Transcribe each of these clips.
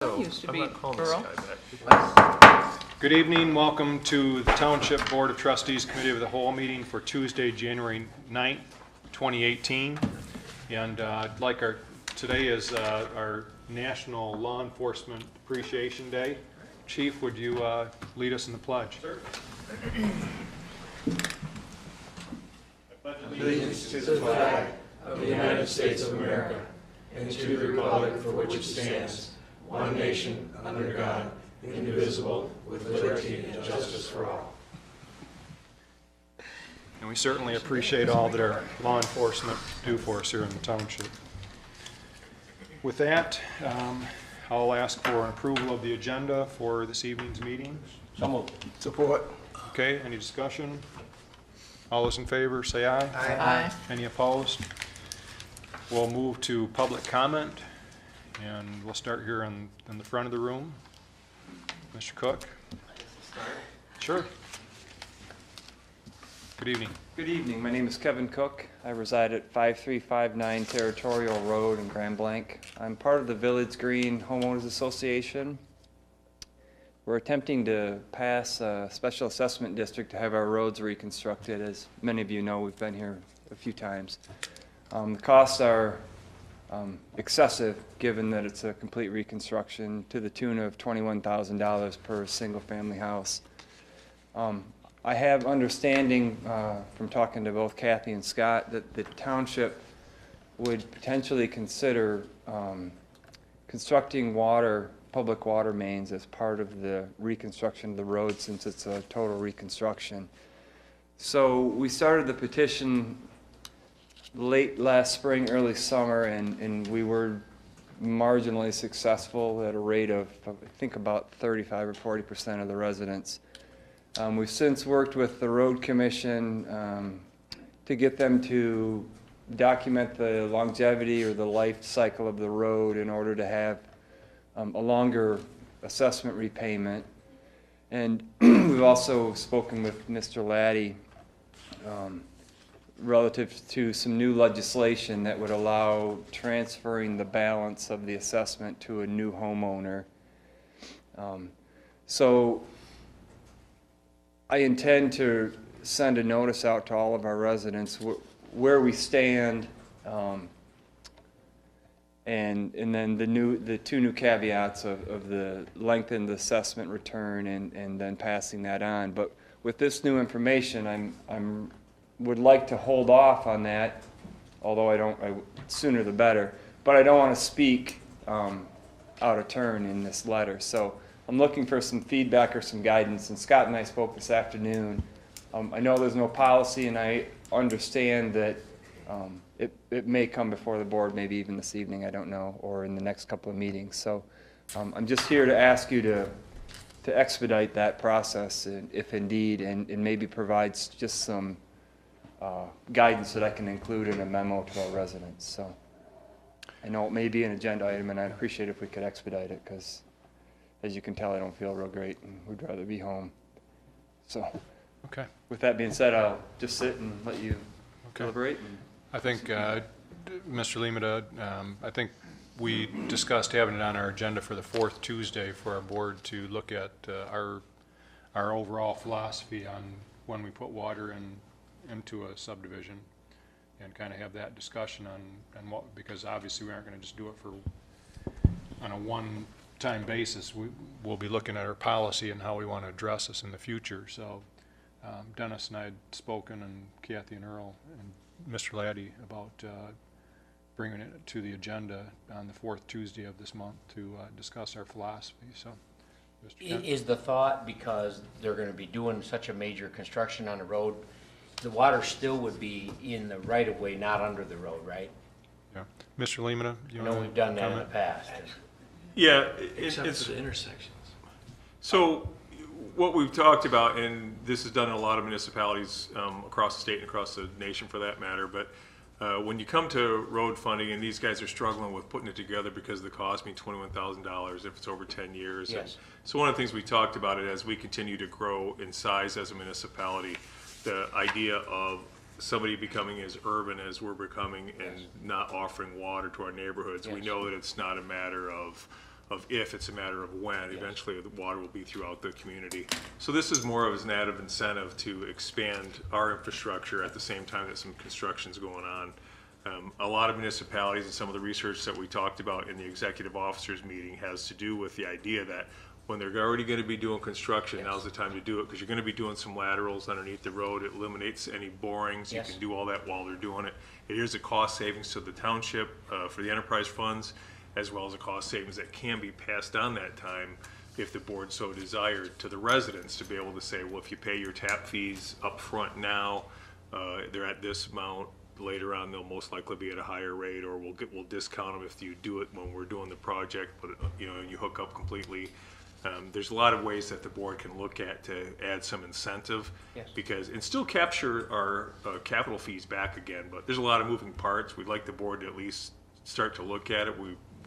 Used to be Burrow. Good evening. Welcome to the Township Board of Trustees Committee of the Whole meeting for Tuesday, January 9th, 2018. And today is our National Law Enforcement Appreciation Day. Chief, would you lead us in the pledge? Sure. I pledge allegiance to the flag of the United States of America and to the republic for which it stands, one nation, under God, indivisible, with liberty and justice for all. And we certainly appreciate all that our law enforcement do for us here in the township. With that, I'll ask for an approval of the agenda for this evening's meeting. So moved. Support. Okay, any discussion? All those in favor say aye. Aye. Any opposed? We'll move to public comment, and we'll start here in the front of the room. Mr. Cook? Sure. Good evening. Good evening. My name is Kevin Cook. I reside at 5359 Territorial Road in Grand Blanc. I'm part of the Village Green Homeowners Association. We're attempting to pass a special assessment district to have our roads reconstructed. As many of you know, we've been here a few times. The costs are excessive, given that it's a complete reconstruction, to the tune of $21,000 per single-family house. I have understanding from talking to both Kathy and Scott that the township would potentially consider constructing public water mains as part of the reconstruction of the road, since it's a total reconstruction. So we started the petition late last spring, early summer, and we were marginally successful at a rate of, I think, about 35 or 40% of the residents. We've since worked with the road commission to get them to document the longevity or the life cycle of the road in order to have a longer assessment repayment. And we've also spoken with Mr. Laddie relative to some new legislation that would allow transferring the balance of the assessment to a new homeowner. So I intend to send a notice out to all of our residents where we stand, and then the two new caveats of the lengthened assessment return and then passing that on. But with this new information, I would like to hold off on that, although sooner the better. But I don't want to speak out of turn in this letter. So I'm looking for some feedback or some guidance, and Scott and I spoke this afternoon. I know there's no policy, and I understand that it may come before the board, maybe even this evening, I don't know, or in the next couple of meetings. So I'm just here to ask you to expedite that process, if indeed, and maybe provides just some guidance that I can include in a memo to our residents. So I know it may be an agenda item, and I'd appreciate it if we could expedite it, because as you can tell, I don't feel real great and would rather be home. So Okay. with that being said, I'll just sit and let you deliberate. I think, Mr. Limita, I think we discussed having it on our agenda for the fourth Tuesday for our board to look at our overall philosophy on when we put water into a subdivision, and kind of have that discussion on what, because obviously we aren't going to just do it on a one-time basis. We'll be looking at our policy and how we want to address this in the future. So Dennis and I had spoken, and Kathy and Earl and Mr. Laddie, about bringing it to the agenda on the fourth Tuesday of this month to discuss our philosophy. So, Mr. Kent? Is the thought, because they're going to be doing such a major construction on the road, the water still would be in the right-of-way, not under the road, right? Yeah. Mr. Limita, you I know we've done that in the past. Yeah, Except it's for the intersections. so what we've talked about, and this is done in a lot of municipalities across the state and across the nation for that matter, but when you come to road funding, and these guys are struggling with putting it together because the cost being $21,000 if it's over 10 years. Yes. And so one of the things we talked about it as we continue to grow in size as a municipality, the idea of somebody becoming as urban as we're becoming and not offering water to our neighborhoods. Yes. We know that it's not a matter of of if, it's a matter of when. Eventually, the water will be throughout the community. So this is more of an added incentive to expand our infrastructure at the same time that some construction's going on. A lot of municipalities and some of the research that we talked about in the executive officers meeting has to do with the idea that when they're already going to be doing construction, now's the time to do it, because you're going to be doing some laterals underneath the road. It eliminates any borings. You can do all that while they're doing it. It is a cost savings to the township for the enterprise funds, as well as a cost savings that can be passed on that time if the board so desired to the residents, to be able to say, well, if you pay your tap fees up front now, they're at this amount. Later on, they'll most likely be at a higher rate, or we'll discount them if you do it when we're doing the project, but you know, you hook up completely. There's a lot of ways that the board can look at to add some incentive, because, and still capture our capital fees back again, but there's a lot of moving parts. We'd like the board to at least start to look at it.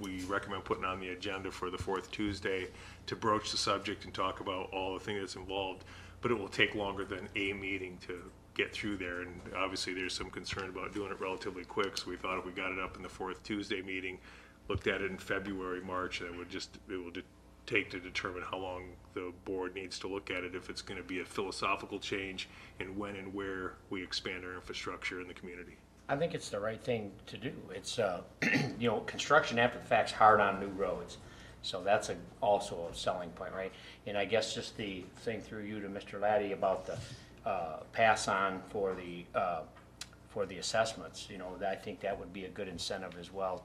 We recommend putting on the agenda for the 4th Tuesday to broach the subject and talk about all the things that's involved, but it will take longer than a meeting to get through there, and obviously there's some concern about doing it relatively quick, so we thought if we got it up in the 4th Tuesday meeting, looked at it in February, March, it will take to determine how long the board needs to look at it, if it's going to be a philosophical change, and when and where we expand our infrastructure in the community. I think it's the right thing to do. It's, you know, construction after the fact's hard on new roads. So that's also a selling point, right? And I guess just the thing through you to Mr. Laddie about the pass on for the assessments, you know, I think that would be a good incentive as well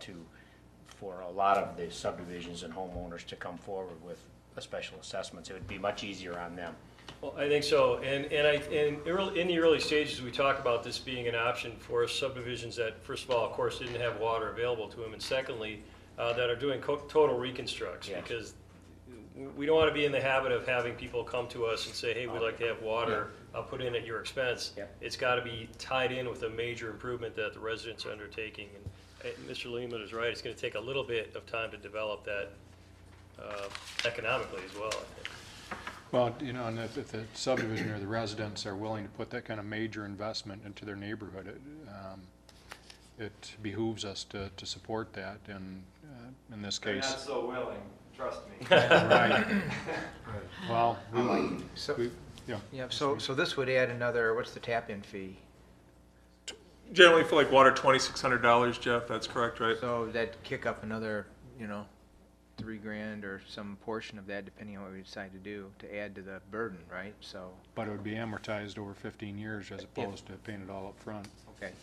for a lot of the subdivisions and homeowners to come forward with a special assessments. It would be much easier on them. Well, I think so, and in the early stages, we talked about this being an option for subdivisions that, first of all, of course, didn't have water available to them, and secondly, that are doing total reconstructs, because we don't want to be in the habit of having people come to us and say, hey, we'd like to have water, I'll put in at your expense. It's got to be tied in with a major improvement that the residents are undertaking, and Mr. Lehman is right, it's going to take a little bit of time to develop that economically as well, I think. Well, you know, and if the subdivision or the residents are willing to put that kind of major investment into their neighborhood, it behooves us to support that, and in this They're case. not so willing, trust me. Right. Well, So this would add another, what's the tap-in fee? Generally for like water, $2,600, Jeff, that's correct, right? So that'd kick up another, you know, $3,000 or some portion of that, depending on what we decide to do, to add to the burden, right? So, but it would be amortized over 15 years as opposed to paying it all up front. okay,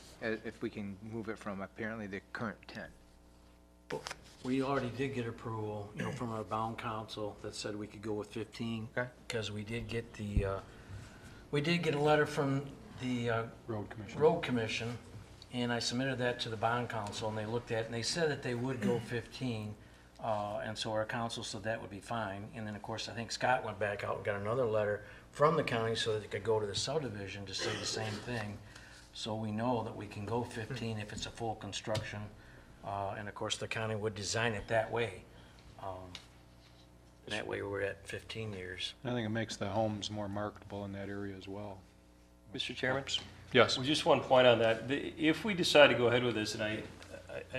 if we can move it from apparently the current 10. We already did get approval, you know, from our bond council that said we could go with 15. Okay. Because we did get a letter from the Road Commission. Commission, and I submitted that to the bond council, and they looked at it, and they said that they would go 15. And so our council said that would be fine. And then, of course, I think Scott went back out and got another letter from the county so that it could go to the subdivision to say the same thing. So we know that we can go 15 if it's a full construction. And of course, the county would design it that way. That way we're at 15 years. I think it makes the homes more marketable in that area as well. Mr. Chairman? Yes. Well, just one point on that. If we decide to go ahead with this, and I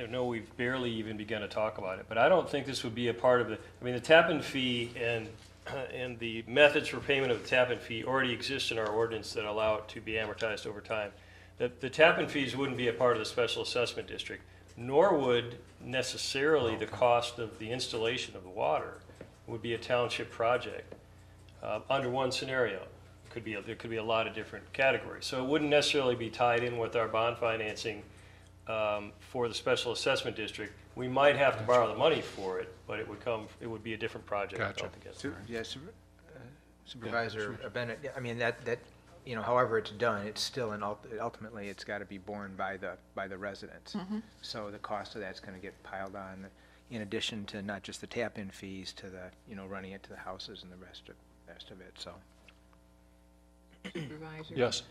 know we've barely even begun to talk about it, but I don't think this would be a part of the tap-in fee and the methods for payment of the tap-in fee already exist in our ordinance that allow it to be amortized over time. The tap-in fees wouldn't be a part of the special assessment district, nor would necessarily the cost of the installation of the water. It would be a township project under one scenario. There could be a lot of different categories. So it wouldn't necessarily be tied in with our bond financing for the special assessment district. We might have to borrow the money for it, but it would be a different project Gotcha. altogether. Yes, Supervisor Bennett, I mean, that, you know, however it's done, it's still, ultimately, it's got to be borne by the residents. So the cost of that's going to get piled on, in addition to not just the tap-in fees, to the, you know, running it to the houses and the rest of it, so. Supervisor? Yes.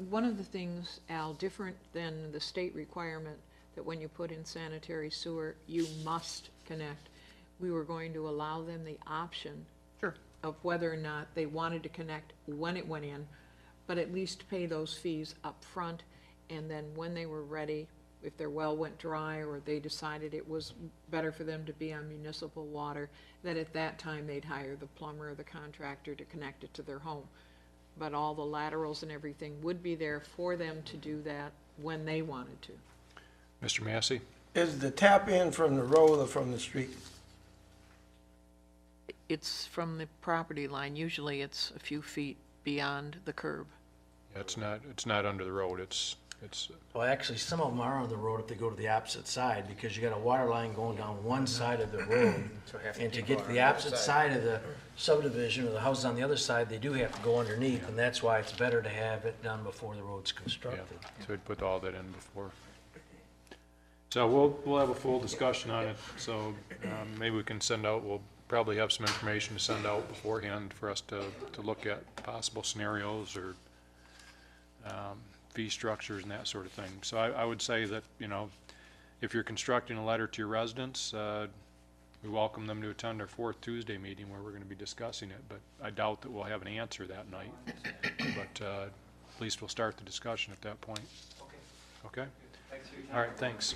One of the things, Al, different than the state requirement that when you put in sanitary sewer, you must connect, we were going to allow them the option of whether or not they wanted to connect when it went in, but at least pay those fees up front, and then when they were ready if their well went dry or they decided it was better for them to be on municipal water, that at that time they'd hire the plumber or the contractor to connect it to their home. But all the laterals and everything would be there for them to do that when they wanted to. Mr. Massey? Is the tap in from the road or from the street? It's from the property line. Usually it's a few feet beyond the curb. Yeah, it's not under the road, it's, Well, actually, some of them are on the road if they go to the opposite side, because you got a water line going down one side of the road. And to get to the opposite side of the subdivision, or the houses on the other side, they do have to go underneath, and that's why it's better to have it done before the road's yeah, constructed. so we'd put all that in before. So we'll have a full discussion on it, so maybe we can we'll probably have some information to send out beforehand for us to look at possible scenarios or fee structures and that sort of thing. So I would say that, if you're constructing a letter to your residents, we welcome them to attend our fourth Tuesday meeting where we're going to be discussing it, but I doubt that we'll have an answer that night. But at least we'll start the discussion at that point. Okay? All right, thanks.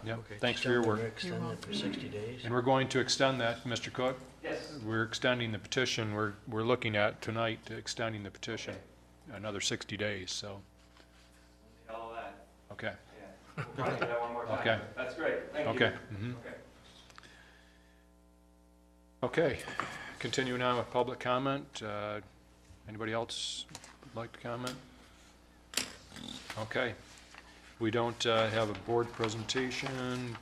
Yep, thanks for your work. Extend it for 60 days. And we're going to extend that, Mr. Cook? Yes. We're extending the petition, we're looking at tonight, extending the petition another 60 days, so. All of that. Okay, Yeah. We'll probably do that one more time. Okay. That's great. Thank you. okay. Mhm. Okay, continuing on with public comment. Anybody else would like to comment? Okay. We don't have a board presentation,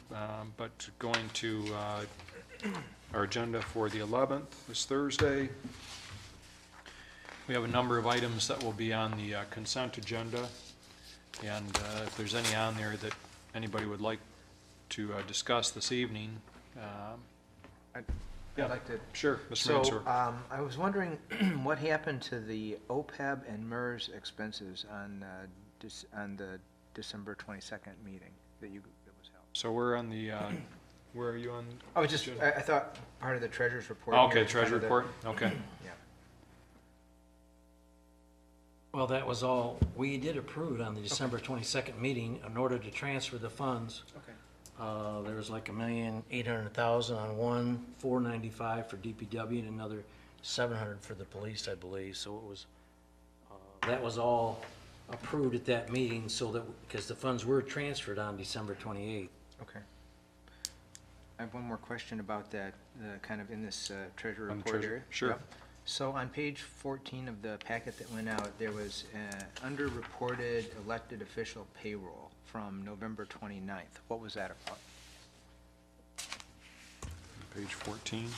but going to our agenda for the 11th, this Thursday. We have a number of items that will be on the consent agenda, and if there's any on there that anybody would like to discuss this evening. I'd like to. Sure, Mr. So, Mansour. I was wondering what happened to the OPEB and MERS expenses on the December 22nd meeting that was held? So we're on the, where are you on? I was I thought part of the treasurer's report. Okay, here, treasury kind of report, okay. Yeah. Well, that was all, we did approve on the December 22nd meeting in order to transfer the funds. Okay. There was like $1,800,000 on one, $495 for DPW, and another $700 for the police, I believe. So it was, that was all approved at that meeting, so that, because the funds were transferred on December 28th. Okay. I have one more question about that, kind of in this treasurer On the report treasurer, area. sure. Yep. So on page 14 of the packet that went out, there was underreported elected official payroll from November 29th. What was that about? Page 14.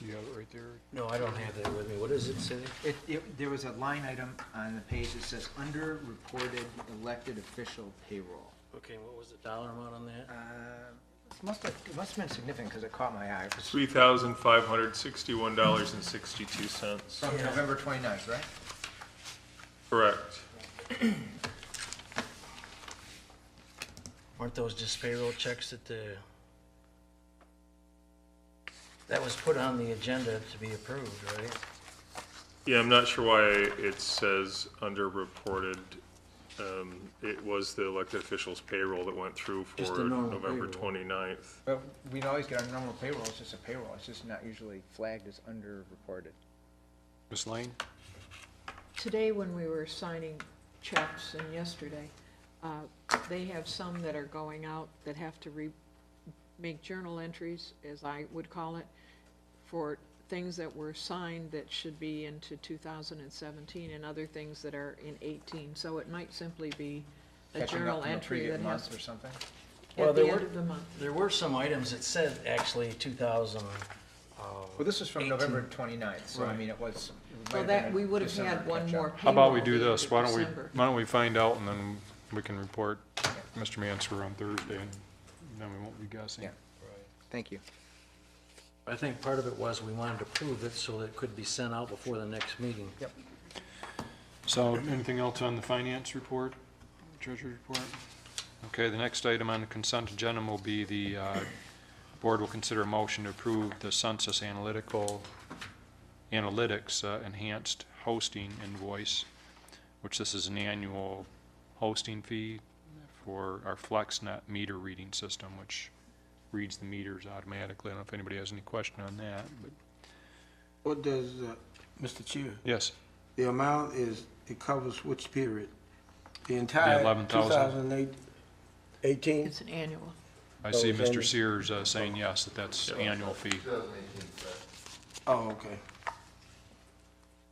You have it right there? No, I don't have that with me. What does it say? There was a line item on the page that says underreported elected official payroll. Okay, what was the dollar amount on that? It must have been significant because it caught my eye. It was $3,561.62. from November 29th, right? Correct. Weren't those just payroll checks that was put on the agenda to be approved, right? Yeah, I'm not sure why it says underreported. It was the elected officials payroll that went through Just for the normal November payroll. 29th. But we'd always get our normal payroll. It's just a payroll. It's just not usually flagged as underreported. Ms. Lane? Today, when we were signing checks, and yesterday, they have some that are going out that have to make journal entries, as I would call it, for things that were signed that should be into 2017, and other things that are in 18. So it might simply be a Catching up journal from the entry previous that month has, or something. Well, at there the were- end of the month. There were some items that said actually 2000. Well, this was from 18. November 29th, so I Right. mean, it was. it might So have that, been a we would have December had one catch-up. more How payroll about we at do the end this? of Why December. don't we find out, and then we can report Mr. Mansur on Thursday, and then we won't be guessing. Yeah. Thank you. I think part of it was we wanted to prove it so that it could be sent out before the next meeting. Yep. So anything else on the finance report, treasury report? Okay, the next item on the consent agenda will be the board will consider a motion to approve the census analytics enhanced hosting invoice, which this is an annual hosting fee for our FlexNet meter reading system, which reads the meters automatically. I don't know if anybody has any question on that, but What does, Mr. Chair, yes, the amount is, it covers which period? The entire 11,000. 2018? It's an annual. I see Oh, Mr. Sandy. Sears saying yes, that's annual fee. Oh, okay.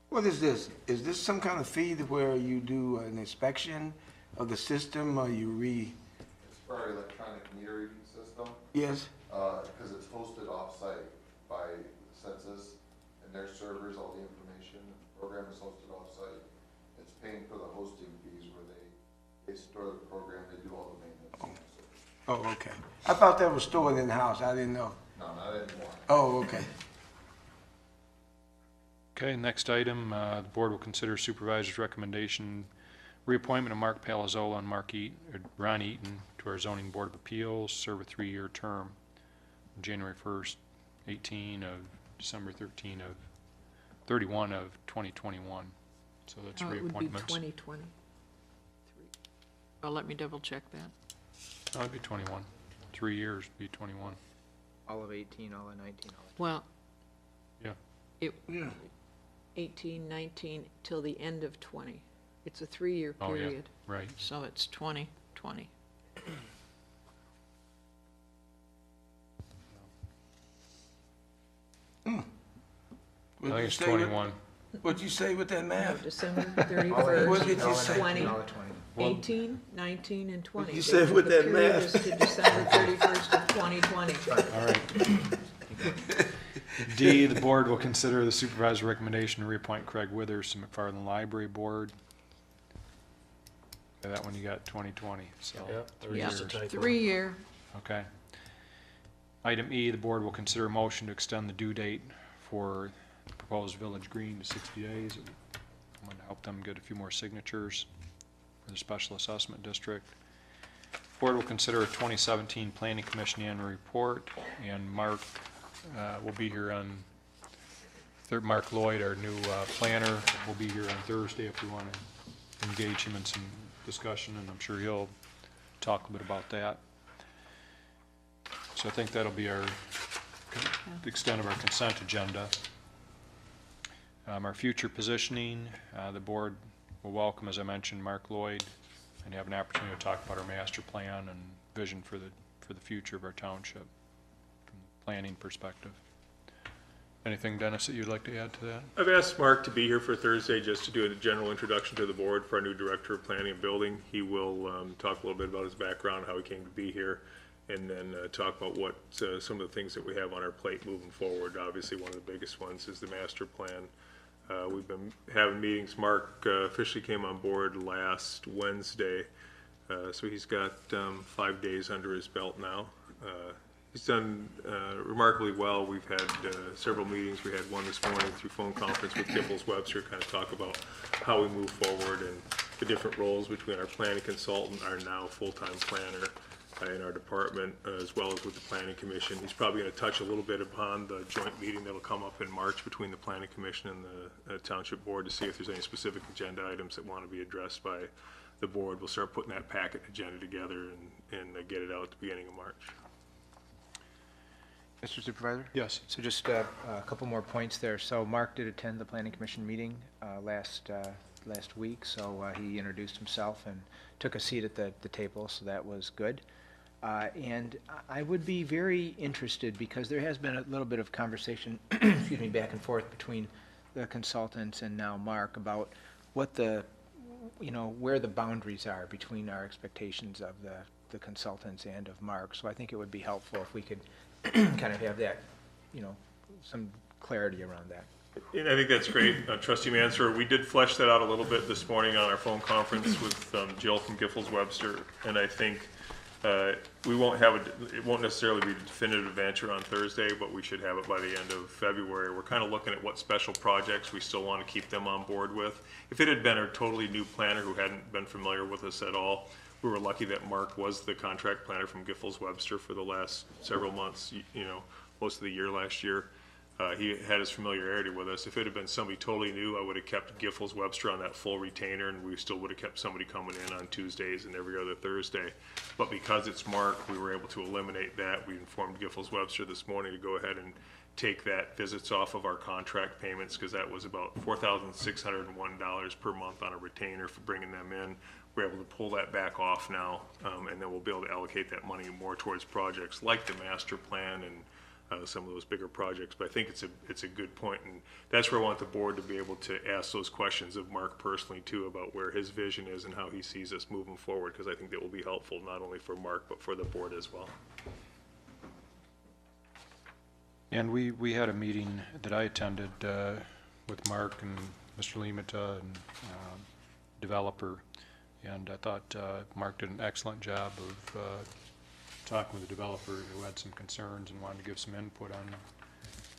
What is this? Is this some kind of fee where you do an inspection of the system, or you It's for our electronic meter reading system, yes? because it's hosted off-site by the census and their servers, all the information. The program is hosted off-site. It's paying for the hosting fees where they store the program, they do all the maintenance. Oh, okay. I thought that was stored in-house. I didn't know. No, not anymore. Oh, okay. Okay, next item, the board will consider supervisor's recommendation, reappointment of Mark Palazzola and Ron Eaton to our zoning board of appeals, serve a 3-year term, January 1st, 18 of December 31 of 2021. So that's It would be reappointments. 2020. Well, let me double check that. Oh, it'd be 21. 3 years would be 21. All of 18, all of 19, all of Well, Yeah. it, Yeah. 18, 19, till the end of 20. It's a 3-year Oh, yeah. period, Right. so it's 2020. I think it's 21. What'd you say with that No, math? December What 31st, did you all of say? 19, 20. all of 20. 18, 19, and 20. You said with The that period math. is to December 31st of 2020. All right. D, the board will consider the supervisor's recommendation to reappoint Craig Withers to McFarland Library Board. Okay, that one you got 2020, so. Yeah, years. 3-year. Okay. Item E, the board will consider a motion to extend the due date for the proposed Village Green to 60 days. I'm going to help them get a few more signatures for the Special Assessment District. Board will consider a 2017 Planning Commission annual report, and Mark will be here on, Mark Lloyd, our new planner, will be here on Thursday if we want to engage him in some discussion, and I'm sure he'll talk a bit about that. So I think that'll be the extent of our consent agenda. Our future positioning, the board will welcome, as I mentioned, Mark Lloyd, and have an opportunity to talk about our master plan and vision for the future of our township from the planning perspective. Anything, Dennis, that you'd like to add to that? I've asked Mark to be here for Thursday just to do a general introduction to the board for our new Director of Planning and Building. He will talk a little bit about his background, how he came to be here, and then talk about what some of the things that we have on our plate moving forward. Obviously, one of the biggest ones is the master plan. We've been having meetings. Mark officially came on board last Wednesday, so he's got 5 days under his belt now. He's done remarkably well. We've had several meetings. We had one this morning through phone conference with Giffords Webster, kind of talk about how we move forward and the different roles between our planning consultant, our now full-time planner in our department, as well as with the planning commission. He's probably going to touch a little bit upon the joint meeting that'll come up in March between the planning commission and the township board to see if there's any specific agenda items that want to be addressed by the board. We'll start putting that packet agenda together and get it out at the beginning of March. Mr. Supervisor? Yes. So just a couple more points there. So Mark did attend the Planning Commission meeting last week, so he introduced himself and took a seat at the table, so that was good. And I would be very interested, because there has been a little bit of conversation, excuse me, back and forth between the consultants and now Mark about what where the boundaries are between our expectations of the consultants and of Mark. So I think it would be helpful if we could kind of have that, some clarity around that. And I think that's great, Trustee Mansur. We did flesh that out a little bit this morning on our phone conference with Jill from Giffords Webster, and I think We won't have it won't necessarily be a definitive answer on Thursday, but we should have it by the end of February. We're kind of looking at what special projects we still want to keep them on board with. If it had been a totally new planner who hadn't been familiar with us at all, we were lucky that Mark was the contract planner from Giffords Webster for the last several months, you know, most of the year last year. He had his familiarity with us. If it had been somebody totally new, I would have kept Giffords Webster on that full retainer, and we still would have kept somebody coming in on Tuesdays and every other Thursday. But because it's Mark, we were able to eliminate that. We informed Giffords Webster this morning to go ahead and take that visits off of our contract payments, because that was about $4,601 per month on a retainer for bringing them in. We're able to pull that back off now, and then we'll be able to allocate that money more towards projects like the master plan and some of those bigger projects. But I think it's a good point, and that's where I want the board to be able to ask those questions of Mark personally too, about where his vision is and how he sees us moving forward, because I think that will be helpful not only for Mark but for the board as well. And we had a meeting that I attended with Mark and Mr. Limita and developer, and I thought Mark did an excellent job of talking with the developer who had some concerns and wanted to give some input on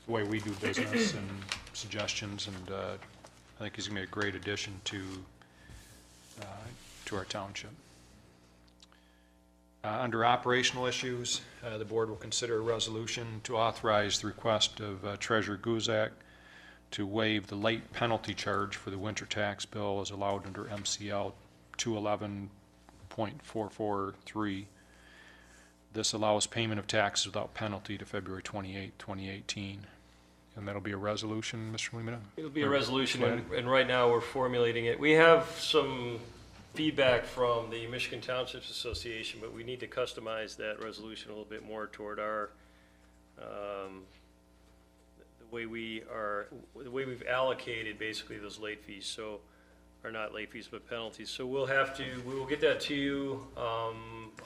the way we do business and suggestions, and I think he's going to be a great addition to our township. Under operational issues, the board will consider a resolution to authorize the request of Treasurer Guzak to waive the late penalty charge for the winter tax bill as allowed under MCL 211.443. This allows payment of taxes without penalty to February 28, 2018. And that'll be a resolution, Mr. Limita? It'll be a resolution, and right now we're formulating it. We have some feedback from the Michigan Townships Association, but we need to customize that resolution a little bit more toward our, the way we've allocated basically those late fees. So, or not late fees, but penalties. So we will get that to you,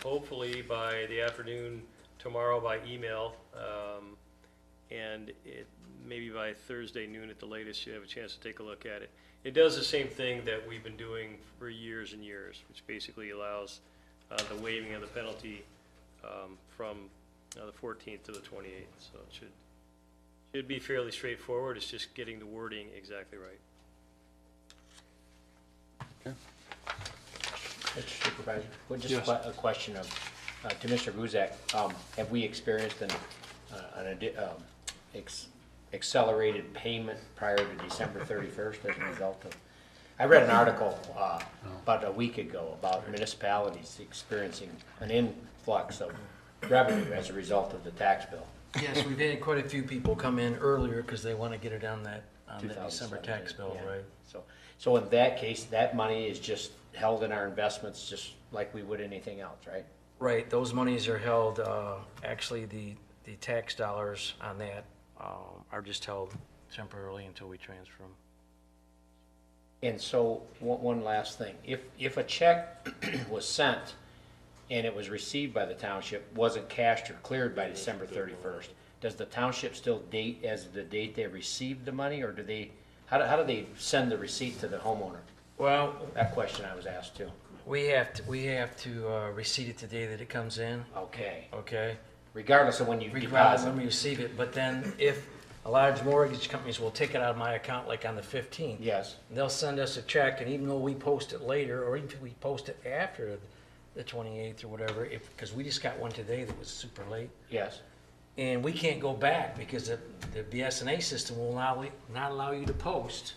hopefully by the afternoon tomorrow by email, and maybe by Thursday noon at the latest, you have a chance to take a look at it. It does the same thing that we've been doing for years and years, which basically allows the waiving of the penalty from the 14th to the 28th. So it should be fairly straightforward. It's just getting the wording exactly right. Mr. Supervisor, well, just a question of, to Mr. Guzak, have we experienced an accelerated payment prior to December 31st as a result of, I read an article about a week ago about municipalities experiencing an influx of revenue as a result of the tax bill. Yes, we've had quite a few people come in earlier because they want to get it on that December tax bill, Yeah. right? So in that case, that money is just held in our investments just like we would anything else, right? Right, those monies are held, actually, the tax dollars on that are just held temporarily until we transfer them. And so, one last thing, if a check was sent and it was received by the township, wasn't cashed or cleared by December 31st, does the township still date as the date they received the money, or do they, how do they send the receipt to the homeowner? Well, That question I was asked too. we have to receipt it the day that it comes in, Okay, okay? regardless of when you Regardless deposit. when we receive it, but then if a large mortgage companies will take it out of my account like on the 15th. Yes, They'll send us a check, and even though we post it later, or even if we post it after the 28th or whatever, because we just got one today that was super late, yes, and we can't go back because the BSNA system will not allow you to post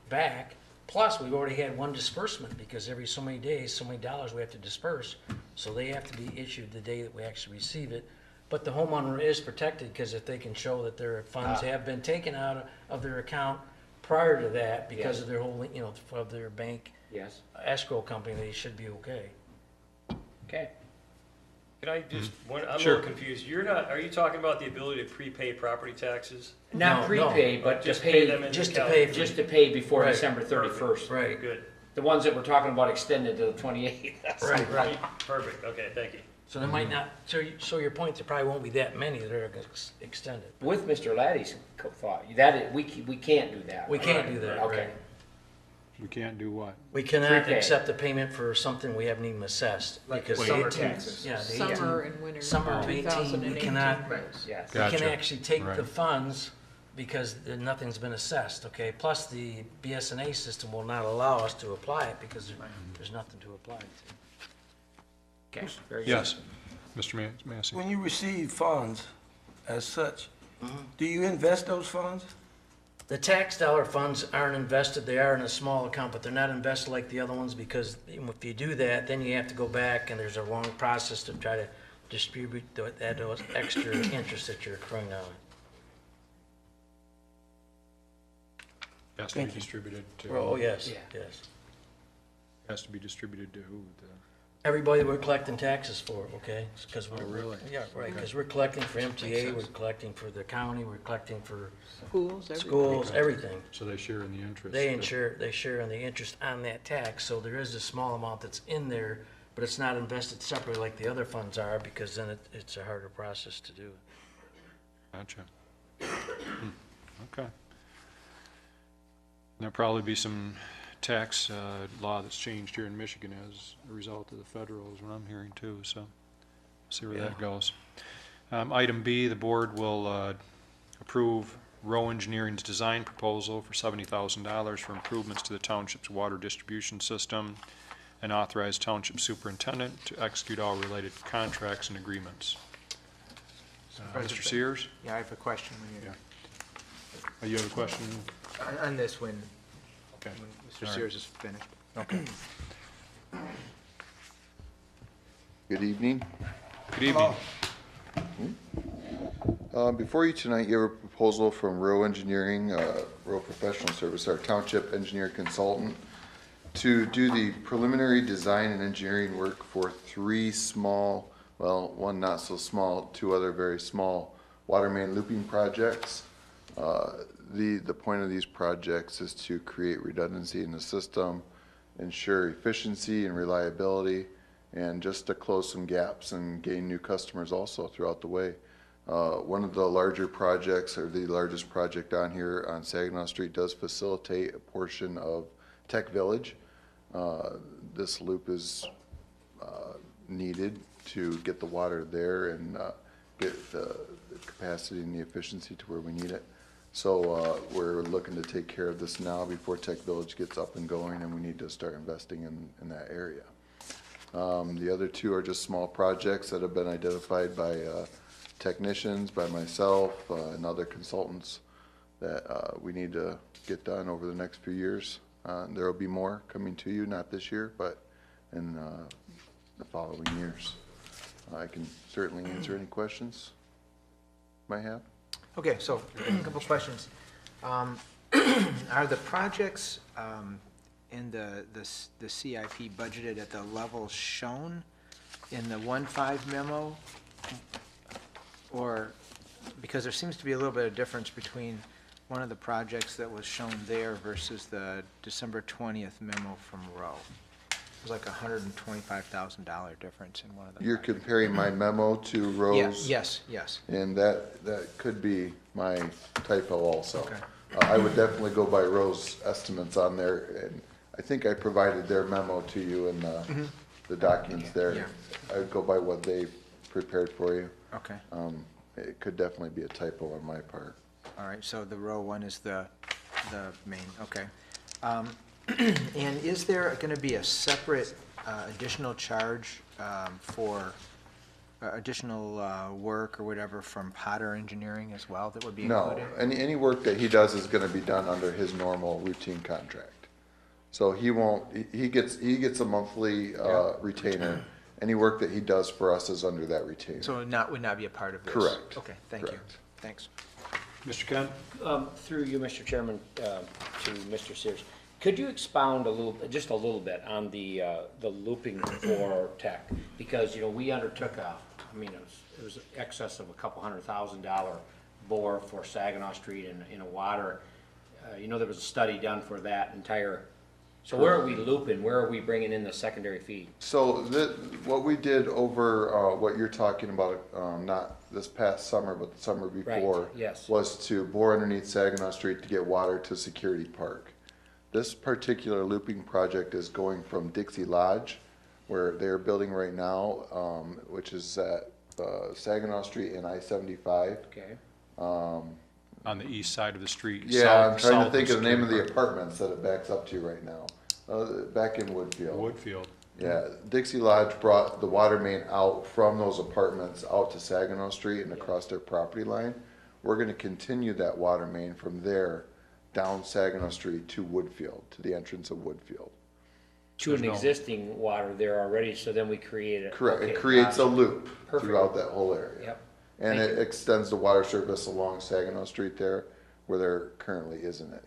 back. Plus, we've already had one disbursement because every so many days, so many dollars we have to disperse. So they have to be issued the day that we actually receive it. But the homeowner is protected because if they can show that their funds have been taken out of their account prior to that because Yes. of their holding, of their bank yes, escrow company, they should be okay. okay. Can I just, I'm a Sure. little confused. Are you talking about the ability to prepay property taxes? Not No, prepaid, but Just just pay pay, them in just the to account? pay for- just to pay before Right. December 31st. Right, Good. The ones that we're talking about extended to the 28th. right. Perfect, okay, thank you. So there might not, so your point, there probably won't be that many that are extended. With Mr. Laddie's thought, that, we can't do that. We can't do that, Okay. right? We can't do what? We cannot Prepay. accept the payment for something we haven't even assessed. Like because summer 18 taxes. Yeah, the Summer 18 and winter summer of 18, 2018 we cannot, bills. Yes. we can Gotcha. actually take the Right. funds because nothing's been assessed, okay? Plus, the BSNA system will not allow us to apply it because there's nothing to apply it to. Okay, very good. Yes, Mr. Massey. When you receive funds as such, do you invest those funds? The tax dollar funds aren't invested, they are in a small account, but they're not invested like the other ones because if you do that, then you have to go back and there's a long process to try to distribute those extra interest that you're accruing on. Has to be distributed to. Oh, yes, Yeah. yes. Has to be distributed to who? Everybody we're collecting taxes for, okay? Because we're, really? yeah, right, because we're collecting for MTA, we're collecting for the county, we're collecting for Schools, everything. schools, everything. So they share in the interest. They share in the interest on that tax, so there is a small amount that's in there, but it's not invested separately like the other funds are, because then it's a harder process to do. Gotcha. Okay. There'll probably be some tax law that's changed here in Michigan as a result of the federal, is what I'm hearing too, so see where that goes. Item B, the board will approve Rowe Engineering's design proposal for $70,000 for improvements to the township's water distribution system and authorize township superintendent to execute all related contracts and agreements. Mr. Sears? Yeah, I have a question when Yeah. Oh, you have a question? on this when Okay. Mr. All right. Sears is finished. Okay. Good evening. Good evening. Before you tonight, you have a proposal from Rowe Engineering, Rowe Professional Service, our township engineer consultant, to do the preliminary design and engineering work for 3 small, well, one not so small, 2 other very small water main looping projects. The point of these projects is to create redundancy in the system, ensure efficiency and reliability, and just to close some gaps and gain new customers also throughout the way. One of the larger projects, or the largest project on here on Saginaw Street, does facilitate a portion of Tech Village. This loop is needed to get the water there and get the capacity and the efficiency to where we need it. So we're looking to take care of this now before Tech Village gets up and going, and we need to start investing in that area. The other 2 are just small projects that have been identified by technicians, by myself, and other consultants that we need to get done over the next few years. There will be more coming to you, not this year, but in the following years. I can certainly answer any questions you might have. Okay, so a couple questions. Are the projects in the CIP budgeted at the levels shown in the 1.5 memo? Or, because there seems to be a little bit of difference between one of the projects that was shown there versus the December 20th memo from Rowe. It was like a $125,000 difference in one of the. You're projects. comparing my memo to Yeah, Rose? yes, yes. And that could be my typo also. Okay. I would definitely go by Rose estimates on there, and I think I provided their memo to you in the documents there. Yeah. I would go by what they prepared for you. Okay, It could definitely be a typo on my part. all right, so the Rowe one is the main, okay. And is there going to be a separate additional charge for additional work or whatever from Potter Engineering as well that would be No, included? any work that he does is gonna be done under his normal routine contract. So he won't, he gets a monthly retainer. Any work that he does for us is under that retainer. So would not be a part of this? Correct. Okay, thank you. Correct. Thanks. Mr. Kent? Through you, Mr. Chairman, to Mr. Sears, could you expound just a little bit on the looping for Tech? Because, we undertook it was excess of a couple $100,000 bore for Saginaw Street in a water. There was a study done for that entire, so where are we looping? Where are we bringing in the secondary feed? So what we did over, what you're talking about, not this past summer, but the summer before, yes. was to bore underneath Saginaw Street to get water to Security Park. This particular looping project is going from Dixie Lodge, where they're building right now, which is at Saginaw Street and I-75. Okay. On the east side of the street. Yeah, I'm trying to south think of the name of the Security apartments that it backs up to right now. Back in Woodfield. Park. Woodfield. Yeah, Dixie Lodge brought the water main out from those apartments out to Saginaw Street and across their property line. We're gonna continue that water main from there down Saginaw Street to Woodfield, to the entrance of Woodfield. To an existing water there already, so then we create a. Correct, okay, it creates a gotcha. loop Perfect. throughout that whole area. Yep. And Thank it extends the water service along Saginaw Street there, where there currently isn't any.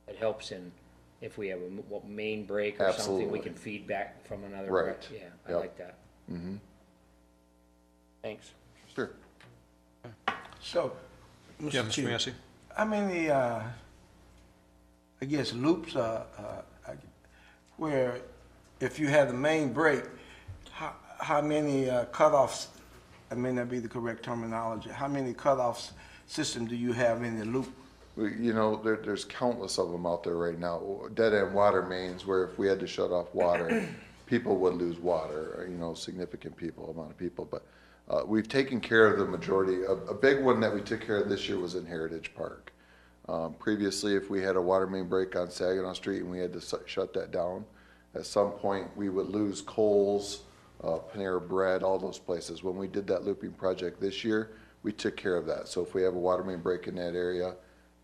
It helps in, if we have a main break or something, we Absolutely. can feed back from another. Right. Yeah, I Yep. like that. Mm-hmm, Thanks. sure. So, Yeah, Mr. Mr. Chair, Massey? how many, I guess, loops where if you have the main break, how many cutoffs, that may not be the correct terminology, how many cutoffs system do you have in the loop? You know, there's countless of them out there right now. Dead end water mains where if we had to shut off water, people would lose water, you know, significant amount of people. But we've taken care of the majority. A big one that we took care of this year was in Heritage Park. Previously, if we had a water main break on Saginaw Street and we had to shut that down, at some point we would lose Kohl's, Panera Bread, all those places. When we did that looping project this year, we took care of that. So if we have a water main break in that area,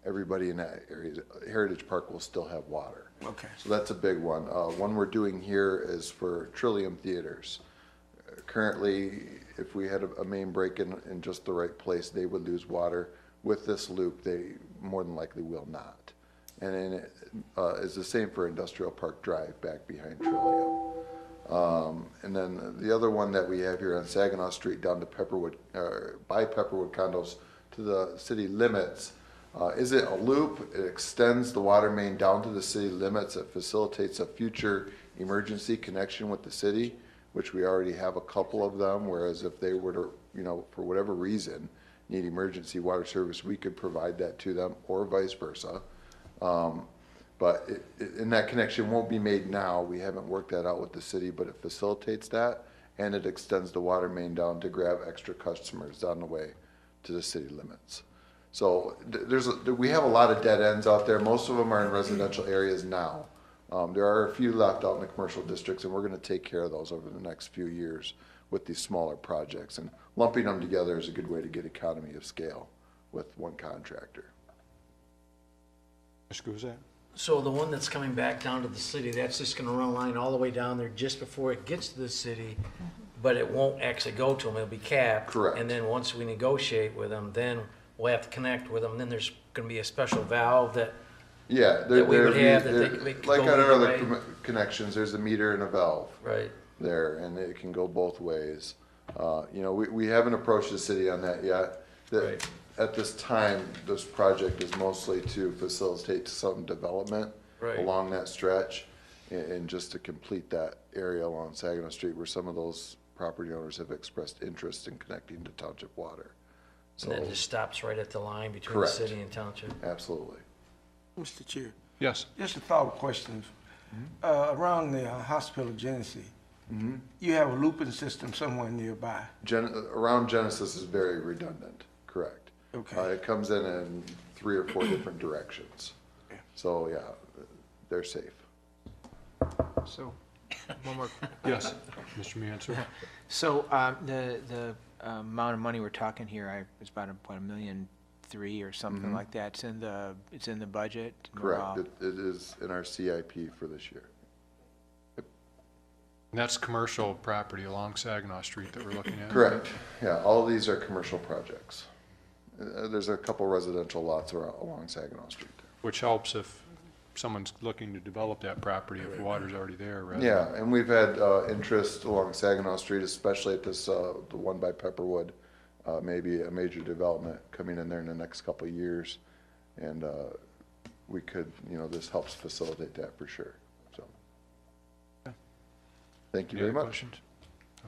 everybody in that area, Heritage Park will still have water. Okay. So that's a big one. One we're doing here is for Trillium Theaters. Currently, if we had a main break in just the right place, they would lose water. With this loop, they more than likely will not. And then it's the same for Industrial Park Drive back behind Trillium. And then the other one that we have here on Saginaw Street down to Pepperwood, by Pepperwood condos to the city limits. Is it a loop? It extends the water main down to the city limits. It facilitates a future emergency connection with the city, which we already have a couple of them. Whereas if they were to, you know, for whatever reason, need emergency water service, we could provide that to them or vice versa. But and that connection won't be made now. We haven't worked that out with the city, but it facilitates that and it extends the water main down to grab extra customers down the way to the city limits. So we have a lot of dead ends out there. Most of them are in residential areas now. There are a few left out in the commercial districts, and we're going to take care of those over the next few years with these smaller projects. And lumping them together is a good way to get economy of scale with one contractor. Mr. Guzat? So the one that's coming back down to the city, that's just gonna run a line all the way down there just before it gets to the city, but it won't actually go to them, it'll be capped. Correct. And then once we negotiate with them, then we'll have to connect with them, then there's gonna be a special valve that, Yeah, That we would have that they could like go on our either other way. connections, there's a meter and a valve right, there, and it can go both ways. You know, we haven't approached the city on that yet. Right. At this time, this project is mostly to facilitate some development Right. along that stretch and just to complete that area along Saginaw Street where some of those property owners have expressed interest in connecting to township water. and that So, just stops right at the line between the Correct. city and township. absolutely. Mr. Chair, Yes. just a follow-up question. Around the hospital Genesee, you have a looping system somewhere nearby. Around Genesis is very redundant, correct. Okay. It comes in 3 or 4 different directions. So, yeah, they're safe. So, one more. Yes, Mr. Mansur? So, the amount of money we're talking here, it's about $1.3 million or something like that. It's in the budget. Correct. It is in our CIP for this year. And that's commercial property along Saginaw Street that we're looking at? Correct. Yeah, all of these are commercial projects. There's a couple residential lots along Saginaw Street there. Which helps if someone's looking to develop that property, if the water's already there, rather than- Yeah, and we've had interest along Saginaw Street, especially at this, the one by Pepperwood, maybe a major development coming in there in the next couple of years. And we could, you know, this helps facilitate that for sure, so. Thank you Any very other much. questions?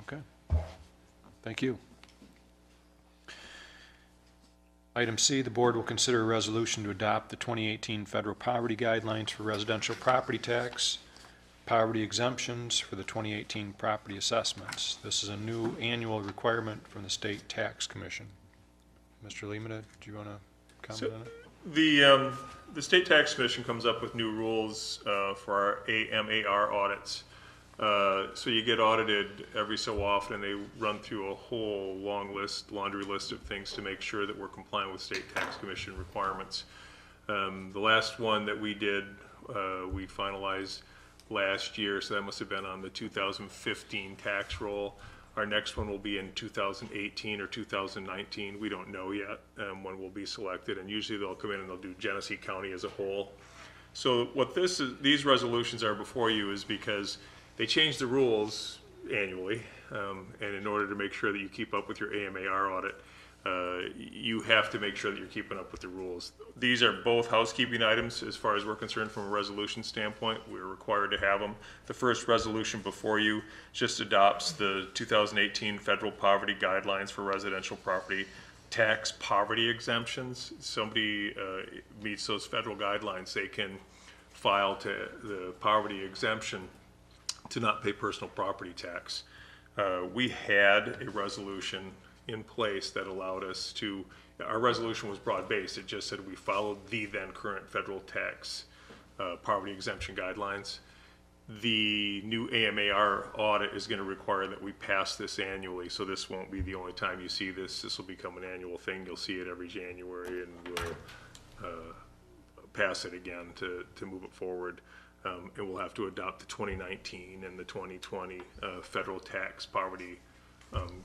Okay. Thank you. Item C, the board will consider a resolution to adopt the 2018 federal poverty guidelines for residential property tax, poverty exemptions for the 2018 property assessments. This is a new annual requirement from the State Tax Commission. Mr. Lemata, do you want to comment on it? The State Tax Commission comes up with new rules for our AMAR audits. So you get audited every so often, and they run through a whole laundry list of things to make sure that we're complying with State Tax Commission requirements. The last one that we did, we finalized last year, so that must have been on the 2015 tax roll. Our next one will be in 2018 or 2019. We don't know yet when we'll be selected, and usually they'll come in and they'll do Genesee County as a whole. So what these resolutions are before you is because they change the rules annually, and in order to make sure that you keep up with your AMAR audit, you have to make sure that you're keeping up with the rules. These are both housekeeping items as far as we're concerned from a resolution standpoint. We're required to have them. The first resolution before you just adopts the 2018 federal poverty guidelines for residential property tax poverty exemptions. Somebody meets those federal guidelines, they can file to the poverty exemption to not pay personal property tax. We had a resolution in place that allowed us to, our resolution was broad-based. It just said we followed the then current federal tax poverty exemption guidelines. The new AMAR audit is going to require that we pass this annually, so this won't be the only time you see this. This will become an annual thing. You'll see it every January, and we'll pass it again to move it forward. And we'll have to adopt the 2019 and the 2020 federal tax poverty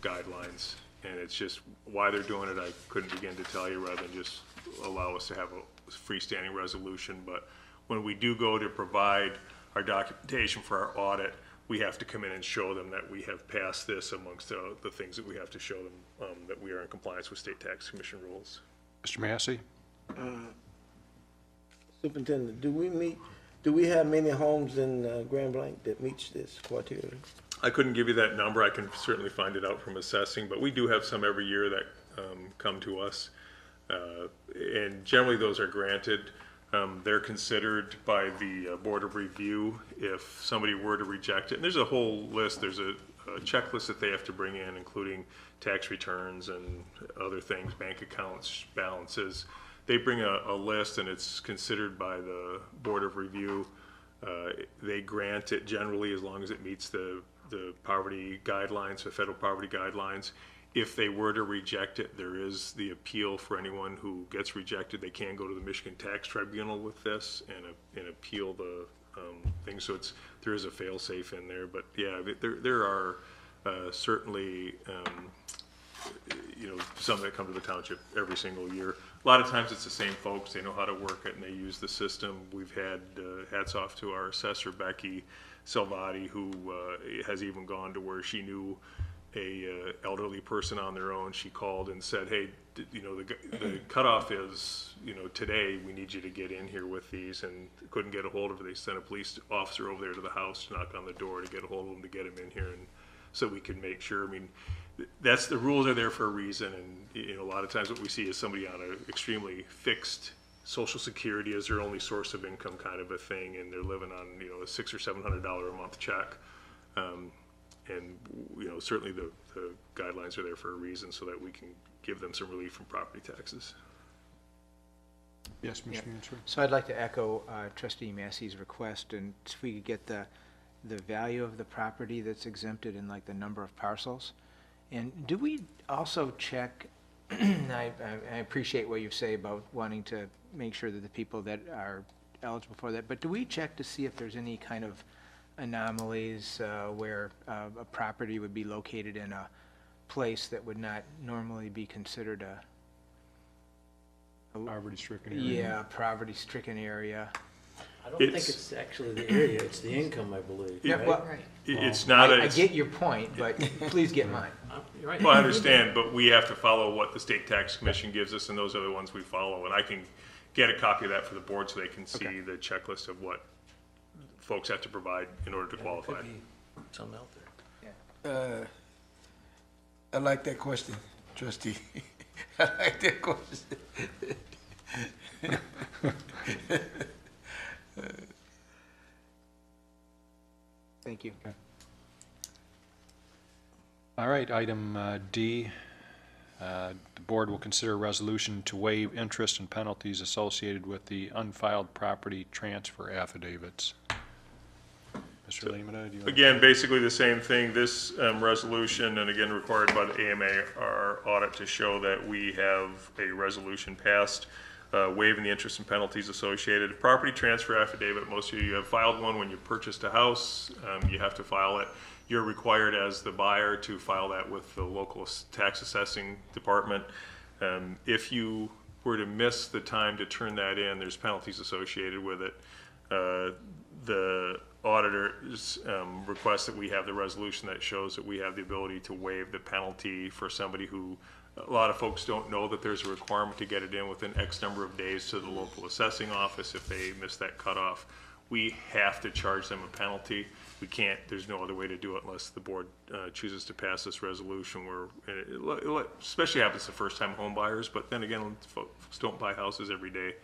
guidelines. And it's just why they're doing it, I couldn't begin to tell you, rather than just allow us to have a freestanding resolution. But when we do go to provide our documentation for our audit, we have to come in and show them that we have passed this amongst the things that we have to show them, that we are in compliance with State Tax Commission rules. Mr. Massey? Superintendent, do we have many homes in Grand Blanc that meets this criteria? I couldn't give you that number. I can certainly find it out from assessing, but we do have some every year that come to us. And generally those are granted. They're considered by the Board of Review if somebody were to reject it. And there's a whole list. There's a checklist that they have to bring in, including tax returns and other things, bank accounts, balances. They bring a list, and it's considered by the Board of Review. They grant it generally as long as it meets the poverty guidelines, the federal poverty guidelines. If they were to reject it, there is the appeal for anyone who gets rejected. They can go to the Michigan Tax Tribunal with this and appeal the thing. So there is a fail-safe in there. But yeah, there are certainly some that come to the township every single year. A lot of times it's the same folks. They know how to work it and they use the system. We've had hats off to our assessor, Becky Salvati, who has even gone to where she knew a elderly person on their own. She called and said, hey, the cutoff is, today we need you to get in here with these, and couldn't get a hold of her. They sent a police officer over there to the house to knock on the door to get a hold of them, to get him in here, and so we can make sure. I mean, that's, the rules are there for a reason, and a lot of times what we see is somebody on an extremely fixed Social Security as their only source of income kind of a thing, and they're living on a $600 or $700 a month check. And certainly the guidelines are there for a reason, so that we can give them some relief from property taxes. Yes, Mr. Munsfer. So I'd like to echo Trustee Massey's request, and if we could get the value of the property that's exempted and like the number of parcels. And do we also check, I appreciate what you say about wanting to make sure that the people that are eligible for that, but do we check to see if there's any kind of anomalies where a property would be located in a place that would not normally be considered a Poverty-stricken area. Yeah, poverty-stricken area. I don't think it's actually the area, it's the income, I believe. Yeah, right? well, Right. It's not I get your point, but please get mine. You're right. Well, I understand, but we have to follow what the State Tax Commission gives us, and those are the ones we follow. And I can get a copy of that for the board so they can see the checklist of what folks have to provide in order to qualify. Could be something out there. I like that question, trustee. I like that question. Thank you. All right, item D, the board will consider a resolution to waive interest and penalties associated with the unfiled property transfer affidavits. Mr. Limita, do you want Again, basically the same thing. This resolution, and again required by the AMA, our audit to show that we have a resolution passed waiving the interest and penalties associated. Property transfer affidavit, most of you have filed one when you purchased a house. You have to file it. You're required as the buyer to file that with the local tax assessing department. If you were to miss the time to turn that in, there's penalties associated with it. The auditors request that we have the resolution that shows that we have the ability to waive the penalty for somebody who, a lot of folks don't know that there's a requirement to get it in within X number of days to the local assessing office. If they miss that cutoff, we have to charge them a penalty. We can't, there's no other way to do it unless the board chooses to pass this resolution where, especially happens to first time home buyers, but then again, folks don't buy houses every day.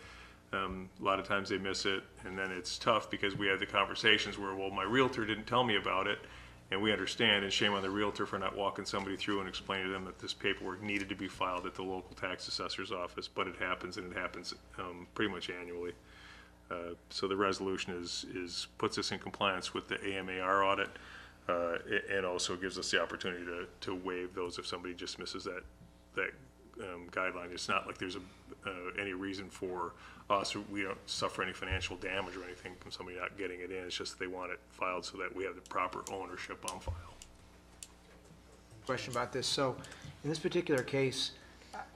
A lot of times they miss it, and then it's tough because we have the conversations where, well, my realtor didn't tell me about it, and we understand, and shame on the realtor for not walking somebody through and explaining to them that this paperwork needed to be filed at the local tax assessor's office, but it happens, and it happens pretty much annually. So the resolution puts us in compliance with the AMAR audit, and also gives us the opportunity to waive those if somebody just misses that guideline. It's not like there's any reason for us, we don't suffer any financial damage or anything from somebody not getting it in. It's just they want it filed so that we have the proper ownership on file. Question about this. So in this particular case,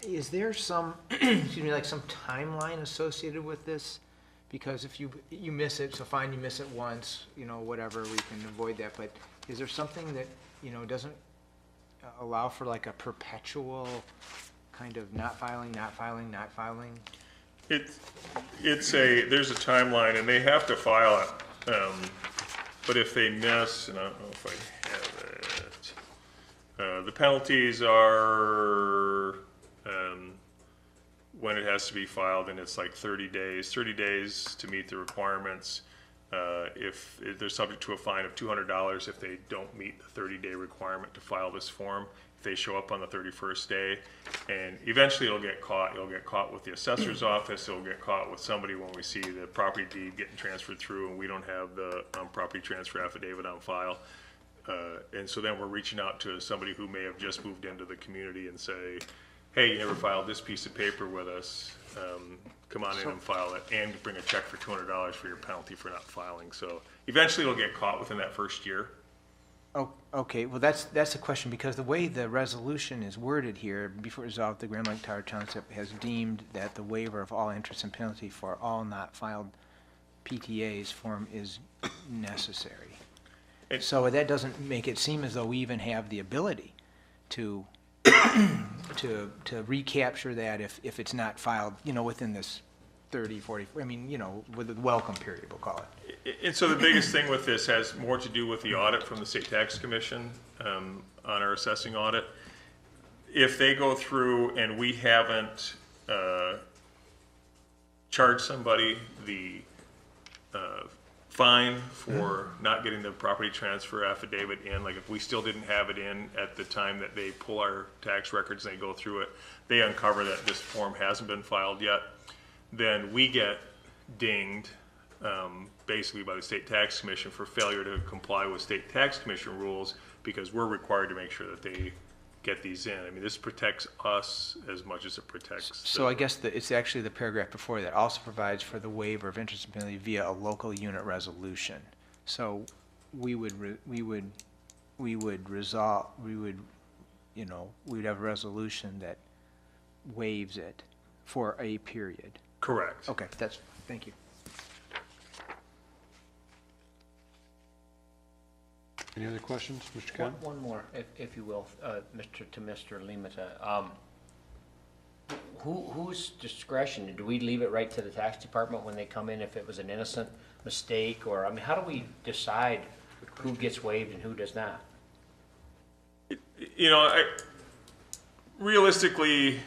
is there some, excuse me, like some timeline associated with this? Because if you miss it, so fine, you miss it once, you know, whatever, we can avoid that. But is there something that, you know, doesn't allow for like a perpetual kind of not filing, not filing, not filing? There's a timeline, and they have to file it. But if they miss, and I don't know if I have it, the penalties are when it has to be filed, and it's like 30 days. 30 days to meet the requirements. If they're subject to a fine of $200 if they don't meet the 30-day requirement to file this form. If they show up on the 31st day, and eventually it'll get caught. It'll get caught with the assessor's office. It'll get caught with somebody when we see the property deed getting transferred through, and we don't have the property transfer affidavit on file. And so then we're reaching out to somebody who may have just moved into the community and say, hey, you never filed this piece of paper with us. Come on in and file it, and bring a check for $200 for your penalty for not filing. So eventually it'll get caught within that first year. Oh, okay, well, that's a question, because the way the resolution is worded here, before resolved, the Grand Lake Tower Township has deemed that the waiver of all interest and penalty for all not filed PTAs form is necessary. So that doesn't make it seem as though we even have the ability to recapture that if it's not filed, you know, within this 30, 40, I mean, you know, with the welcome period, we'll call it. And so the biggest thing with this has more to do with the audit from the State Tax Commission on our assessing audit. If they go through and we haven't charged somebody the fine for not getting the property transfer affidavit in, like if we still didn't have it in at the time that they pull our tax records and they go through it, they uncover that this form hasn't been filed yet, then we get dinged basically by the State Tax Commission for failure to comply with State Tax Commission rules, because we're required to make sure that they get these in. I mean, this protects us as much as it protects. So I guess it's actually the paragraph before that also provides for the waiver of interest and penalty via a local unit resolution. So we would have a resolution that waives it for a period. Correct. Okay, thank you. Any other questions, Mr. Khan? One more, if you will, Mr. Limita. Whose discretion, do we leave it right to the tax department when they come in if it was an innocent mistake, or, I mean, how do we decide who gets waived and who does not? You know, realistically,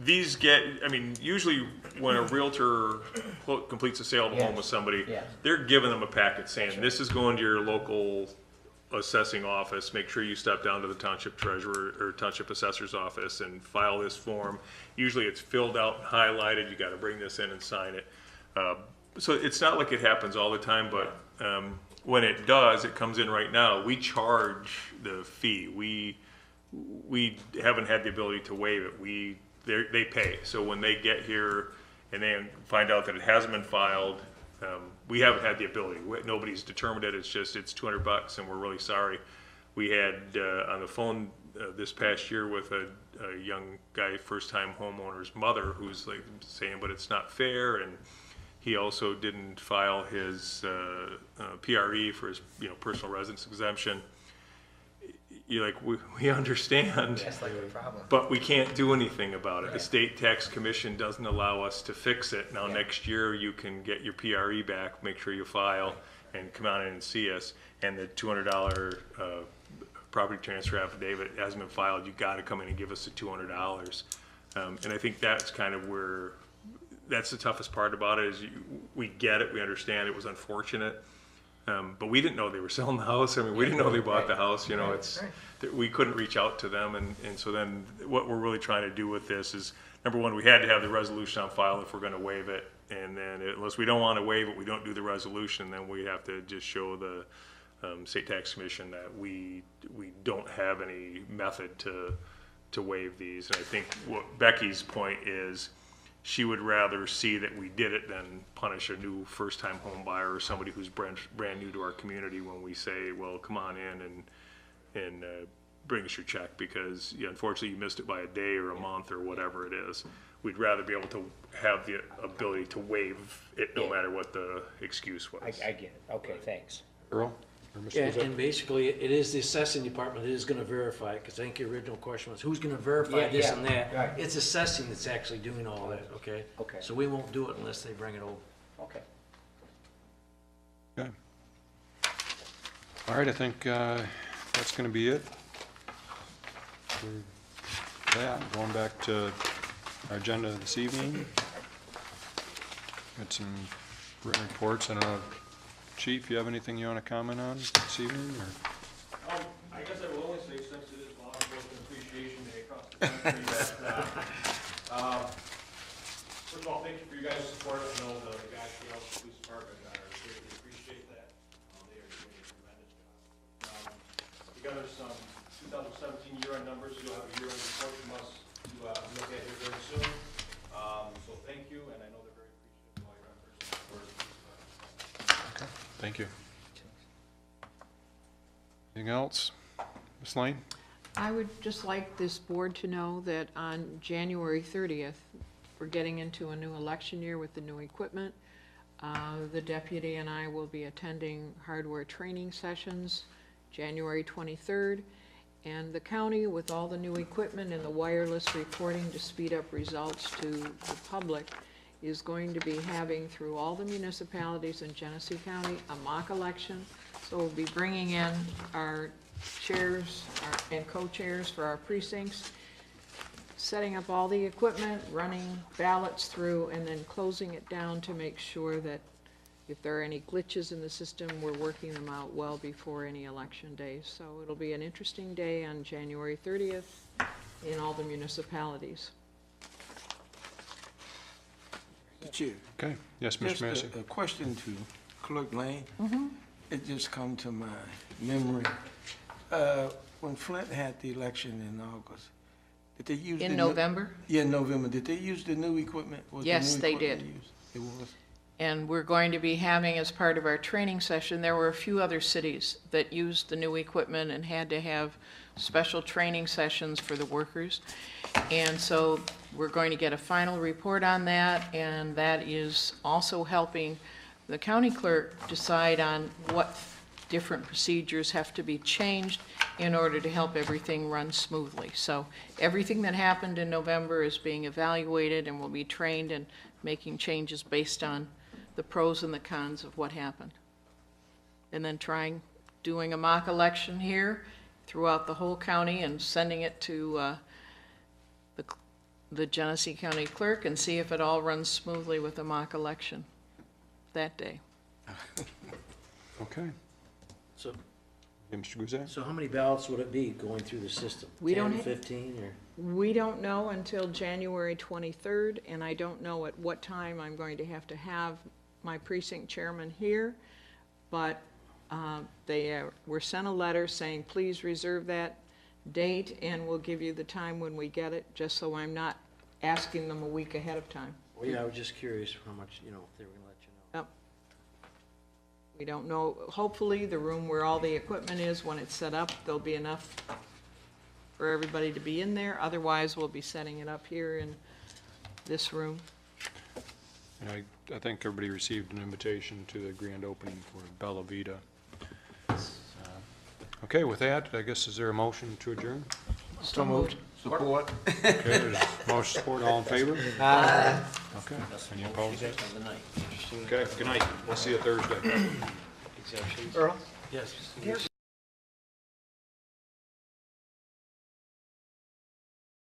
these get, I mean, usually when a realtor completes a sale of a home Yes. with somebody, Yeah. they're giving them a packet saying, this is going to your local assessing office. Make sure you step down to the township treasurer or township assessor's office and file this form. Usually it's filled out and highlighted. You got to bring this in and sign it. So it's not like it happens all the time, but when it does, it comes in right now. We charge the fee. We haven't had the ability to waive it. They pay. So when they get here and they find out that it hasn't been filed, we haven't had the ability. Nobody's determined it. It's just, it's $200 and we're really sorry. We had on the phone this past year with a young guy, first-time homeowner's mother, who's like saying, but it's not fair. And he also didn't file his PRE for his personal residence exemption. You're like, we understand, That's like a problem. but we can't do anything about it. The state tax commission doesn't allow us to fix it. Now, Yeah. next year, you can get your PRE back, make sure you file, and come out in and see us. And the $200 property transfer affidavit hasn't been filed, you gotta come in and give us the $200. And I think that's kind of where, that's the toughest part about it, is we get it, we understand it was unfortunate. But we didn't know they were selling the house. I mean, we didn't know they bought the house, we couldn't reach out to them. And so then what we're really trying to do with this is, number one, we had to have the resolution on file if we're gonna waive it. And then unless we don't wanna waive it, we don't do the resolution, then we have to just show the state tax commission that we don't have any method to waive these. And I think what Becky's point is, she would rather see that we did it than punish a new first-time home buyer or somebody who's brand new to our community when we say, well, come on in and bring us your check because unfortunately you missed it by a day or a month or whatever it is. We'd rather be able to have the ability to waive it no matter what the excuse was. I get it. Okay, thanks. Earl? Or Mr. Yeah, Lizette? and basically, it is the assessing department that is gonna verify it, because I think your original question was, who's gonna verify Yeah, this yeah, and that? right. It's assessing that's actually doing all that, okay? Okay. So we won't do it unless they bring it over. Okay. Okay. All right, I think that's going to be it. For that, going back to our agenda this evening. Got some written reports. I don't know, Chief, you have anything you want to comment on this evening? Or? I guess I will only say, since it is Law Enforcement Appreciation Day across the country, that, first of all, thank you for your guys' support. I know the guys from the police department greatly appreciate that. They are doing a tremendous job. We gathered some 2017 year-end numbers. You'll have a year-end report from us to look at here very soon. So thank you, and I know they're very appreciative of all your efforts and support of the police department. Okay, thank you. Anything else? Ms. Lane? I would just like this board to know that on January 30th, we're getting into a new election year with the new equipment. The deputy and I will be attending hardware training sessions January 23rd. And the county, with all the new equipment and the wireless reporting to speed up results to the public, is going to be having, through all the municipalities in Genesee County, a mock election. So we'll be bringing in our chairs and co-chairs for our precincts, setting up all the equipment, running ballots through, and then closing it down to make sure that if there are any glitches in the system, we're working them out well before any election day. So it'll be an interesting day on January 30th in all the municipalities. Chair, Okay, yes, just Mr. Massey? a question to Clerk Lane. It just come to my memory. When Flint had the election in August, did they use In the November? Yeah, November. Did they use the new equipment? Was the Yes, new they equipment did. used? It was? And we're going to be having, as part of our training session, there were a few other cities that used the new equipment and had to have special training sessions for the workers. And so we're going to get a final report on that, and that is also helping the county clerk decide on what different procedures have to be changed in order to help everything run smoothly. So everything that happened in November is being evaluated and will be trained and making changes based on the pros and the cons of what happened. And then doing a mock election here throughout the whole county and sending it to the Genesee County Clerk and see if it all runs smoothly with the mock election that day. Okay. So, Yeah, Mr. Guzak? so how many ballots would it be going through the system? We don't 10, ha- 15, or? We don't know until January 23rd, and I don't know at what time I'm going to have my precinct chairman here, but they were sent a letter saying, please reserve that date, and we'll give you the time when we get it, just so I'm not asking them a week ahead of time. Well, yeah, I was just curious how much, if they were gonna let you know. Yep. We don't know, hopefully, the room where all the equipment is, when it's set up, there'll be enough for everybody to be in there. Otherwise, we'll be setting it up here in this room. And I think everybody received an invitation to the grand opening for Bella Vita. Okay, with that, I guess, is there a motion to adjourn? So moved. Support. Okay, there's motion support, all in favor? Okay, any opposed? Of the night. Interesting. Okay, good night. We'll see you Thursday. Earl? Yes.